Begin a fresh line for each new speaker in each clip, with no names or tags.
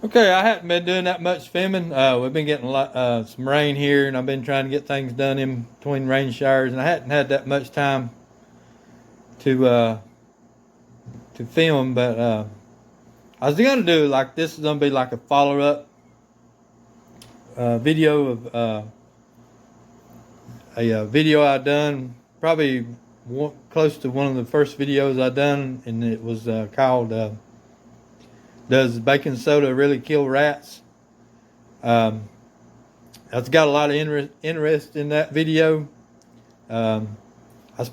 Okay, I haven't been doing that much filming. We've been getting some rain here, and I've been trying to get things done in between rain showers, and I hadn't had that much time to uh, to film. But I was gonna do like this is gonna be like a follow up video of a video I done probably close to one of the first videos I done, and it was called "Does Baking Soda Really Kill Rats?" Um, I've got a lot of interest in that video. I've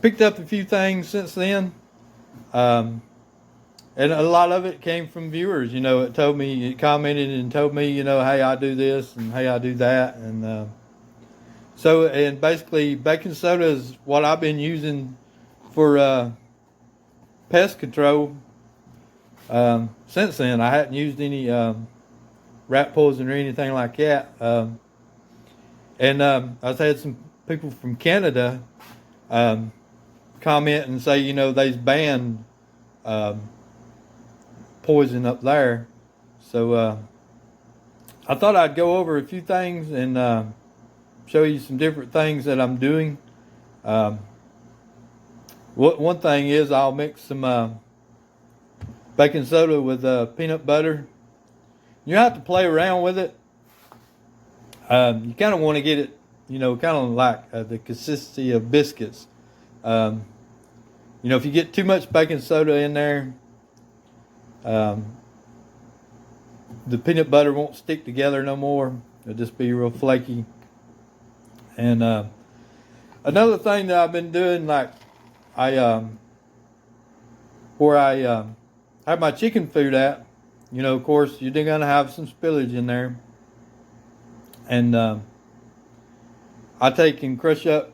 picked up a few things since then, um, and a lot of it came from viewers. It commented and told me, hey, I do this and hey, I do that, and and basically, baking soda is what I've been using for pest control. Since then, I hadn't used any rat poison or anything like that. I've had some people from Canada comment and say, they've banned poison up there. So I thought I'd go over a few things and show you some different things that I'm doing. One thing is I'll mix some baking soda with peanut butter. You have to play around with it. You kind of want to get it, kind of like the consistency of biscuits. If you get too much baking soda in there, the peanut butter won't stick together no more. It'll just be real flaky. And another thing that I've been doing, like where I have my chicken food at, of course, you're going to have some spillage in there. And I take and crush up,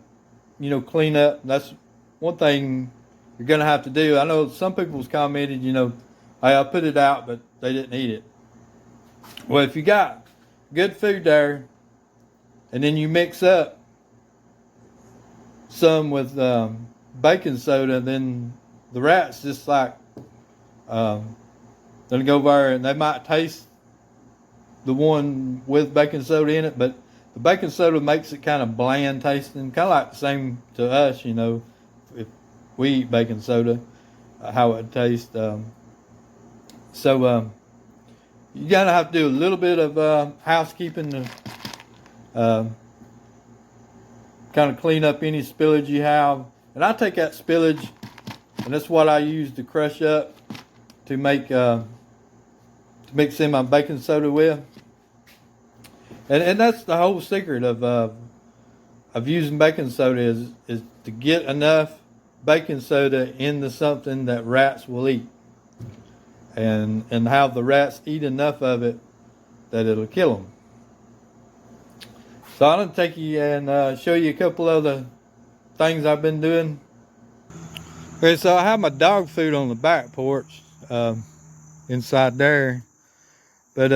clean up. That's one thing you're going to have to do. I know some people's commented, hey, I put it out, but they didn't eat it. Well, if you got good food there, and then you mix up some with baking soda, then the rats just like they'll go over and they might taste the one with baking soda in it, but the baking soda makes it kind of bland tasting, kind of like the same to us, if we eat baking soda, how it tastes. You gotta have to do a little bit of housekeeping to kind of clean up any spillage you have. And I take that spillage, and that's what I use to crush up to make to mix in my baking soda with. And that's the whole secret of using baking soda is to get enough baking soda into something that rats will eat, and have the rats eat enough of it that it'll kill them. So I'm going to take you and show you a couple of the things I've been doing. Okay, so I have my dog food on the back porch inside there. But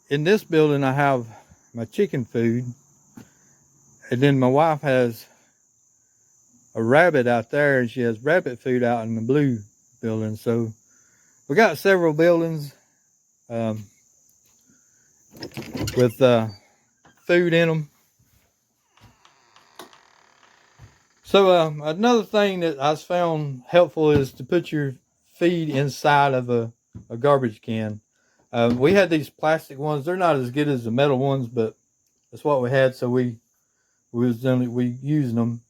in this building I have my chicken food. And then my wife has a rabbit out there, and she has rabbit food out in the blue building. So we got several buildings with food in them. So another thing that I've found helpful is to put your feed inside of a garbage can. We had these plastic ones. They're not as good as the metal ones, but that's what we had, so we using them.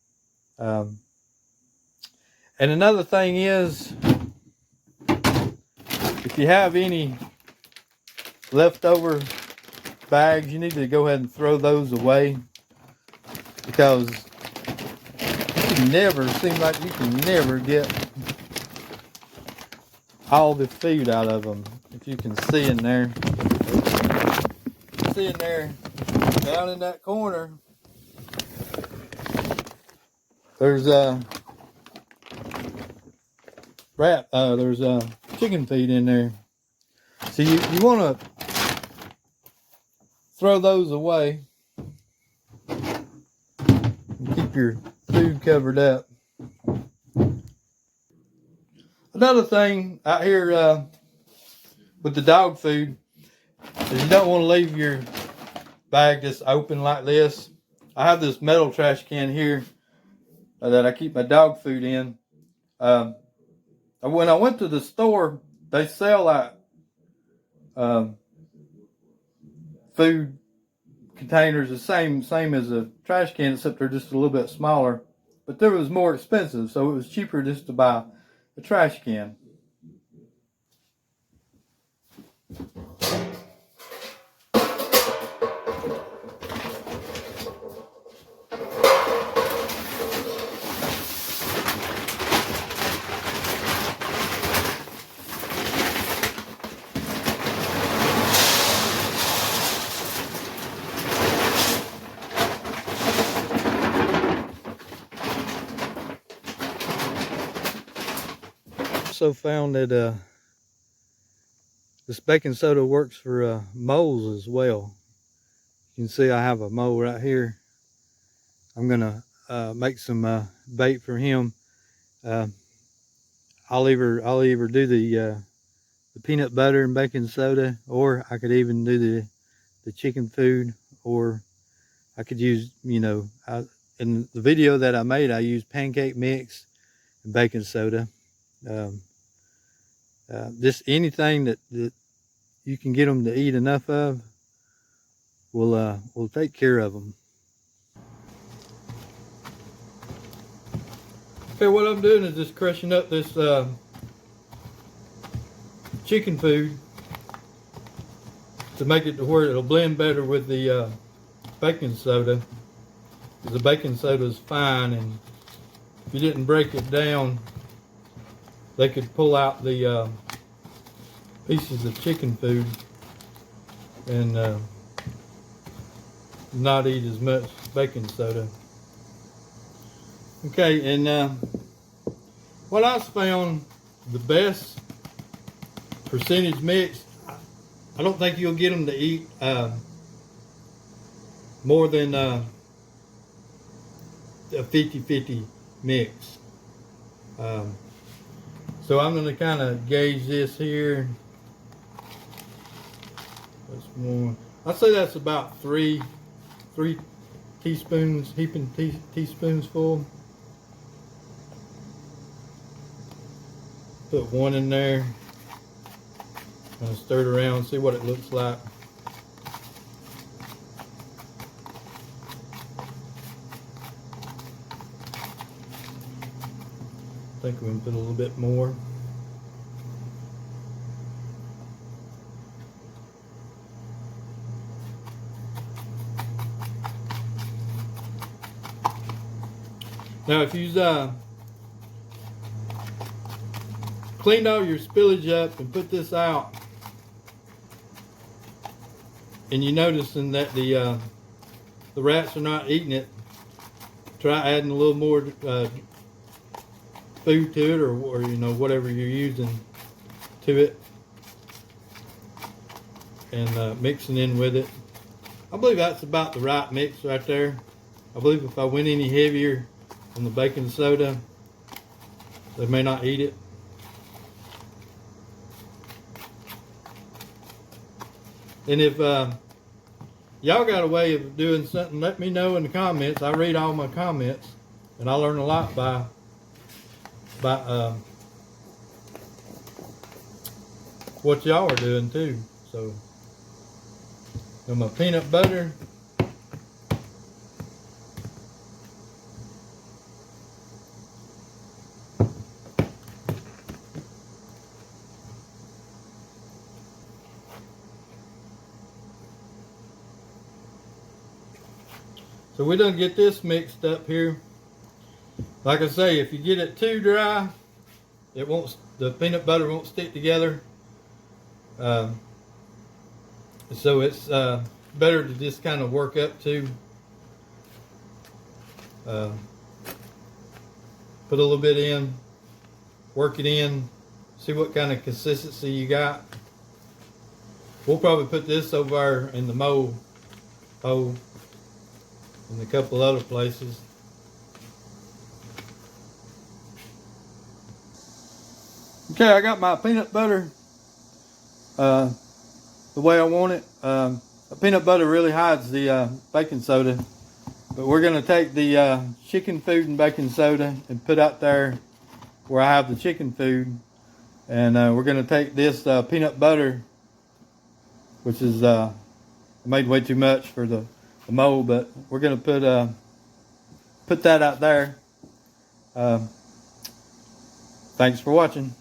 And another thing is, if you have any leftover bags, you need to go ahead and throw those away, because seems like you can never get all the food out of them. If you can see in there, down in that corner, there's there's chicken feed in there. So you want to throw those away and keep your food covered up. Another thing out here with the dog food, So you don't want to leave your bag just open like this. I have this metal trash can here that I keep my dog food in. When I went to the store, they sell like food containers the same as a trash can, except they're just a little bit smaller. But they was more expensive, so it was cheaper just to buy a trash can. Also found that this baking soda works for moles as well. You can see I have a mole right here. I'm gonna make some bait for him. I'll either do the peanut butter and baking soda, or I could even do the chicken food, or I could use, in the video that I made, I used pancake mix and baking soda. Just anything that you can get them to eat enough of will take care of them. Okay, what I'm doing is just crushing up this chicken food to make it to where it'll blend better with the baking soda. Because the baking soda is fine, and if you didn't break it down, they could pull out the pieces of chicken food and not eat as much baking soda. Okay, and what I found the best percentage mix, I don't think you'll get them to eat more than a 50-50 mix. So I'm going to kind of gauge this here. That's one. I'd say that's about three teaspoons, heaping teaspoons full. Put one in there. Kind of stir it around, see what it looks like. I think we can put a little bit more. Now, if you've cleaned all your spillage up and put this out, and you're noticing that the rats are not eating it, try adding a little more food to it, or whatever you're using to it, and mixing in with it. I believe that's about the right mix right there. I believe if I went any heavier on the baking soda, they may not eat it. And if y'all got a way of doing something, let me know in the comments. I read all my comments, and I learn a lot by what y'all are doing too. So, and my peanut butter. So we done get this mixed up here. Like I say, if you get it too dry, it won't. The peanut butter won't stick together. So it's better to just kind of work up to. Put a little bit in, work it in, see what kind of consistency you got. We'll probably put this over in the mold hole and a couple other places. Okay, I got my peanut butter the way I want it. The peanut butter really hides the baking soda. But we're going to take the chicken food and baking soda and put out there where I have the chicken food. And we're going to take this peanut butter, which is made way too much for the mold, but we're going to put that out there. Thanks for watching.